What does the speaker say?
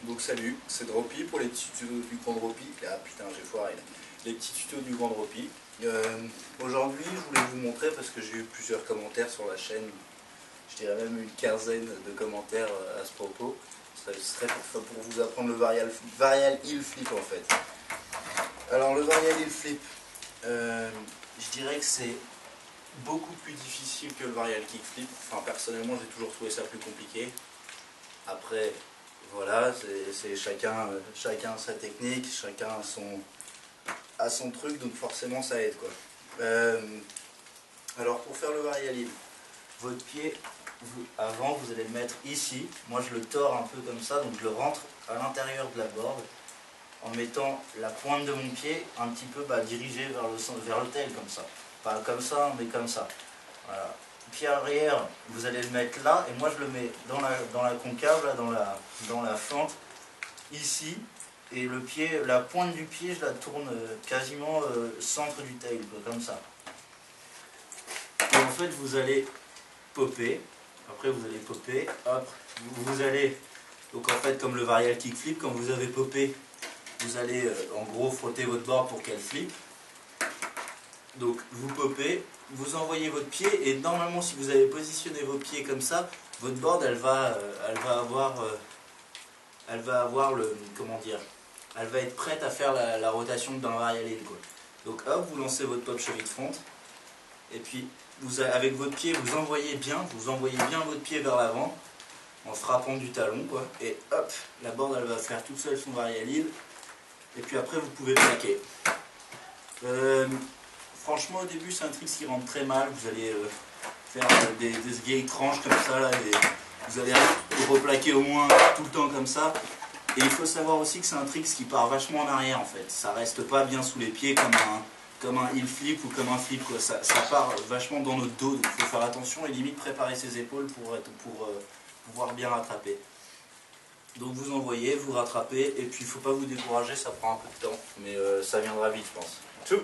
Donc salut, c'est Droppy pour les petits tutos du Grand Droppy. Ah putain, j'ai foiré là. Les petits tutos du Grand Droppy. Aujourd'hui, je voulais vous montrer parce que j'ai eu plusieurs commentaires sur la chaîne. Je dirais même une quinzaine de commentaires à ce propos. Ce serait pour vous apprendre le varial heel flip en fait. Alors le varial heel flip, je dirais que c'est beaucoup plus difficile que le varial kick flip. Enfin personnellement, j'ai toujours trouvé ça plus compliqué. Après, voilà, c'est chacun sa technique, chacun a son truc, donc forcément ça aide quoi. Alors pour faire le varial heel, votre pied, avant vous allez le mettre ici. Moi je le tords un peu comme ça, donc je le rentre à l'intérieur de la board en mettant la pointe de mon pied un petit peu dirigée vers le tail comme ça. Pas comme ça, mais comme ça. Voilà. Pied arrière, vous allez le mettre là, et moi je le mets dans la concave, là, dans la fente, ici, et le pied, la pointe du pied, je la tourne quasiment centre du tail, comme ça. Et en fait, vous allez popper, après vous allez popper, hop, vous allez, donc en fait, comme le varial kick flip, quand vous avez poppé, vous allez en gros frotter votre board pour qu'elle flippe. Donc vous popez, vous envoyez votre pied et normalement si vous avez positionné vos pieds comme ça, votre board elle va avoir le, comment dire, elle va être prête à faire la rotation d'un varial heel quoi. Donc hop, vous lancez votre pop cheville de front et puis avec votre pied vous envoyez bien votre pied vers l'avant en frappant du talon quoi. Et hop, la board elle va faire toute seule son varial heel et puis après vous pouvez plaquer. Franchement, au début, c'est un trick qui rentre très mal. Vous allez faire des vieilles tranches comme ça, là, vous allez replaquer au moins tout le temps comme ça. Et il faut savoir aussi que c'est un trick qui part vachement en arrière en fait. Ça reste pas bien sous les pieds comme un heel flip ou comme un flip, quoi. Ça part vachement dans notre dos, donc il faut faire attention et limite préparer ses épaules pour pouvoir bien rattraper. Donc vous envoyez, vous rattrapez, et puis il ne faut pas vous décourager, ça prend un peu de temps, mais ça viendra vite je pense. Tchou.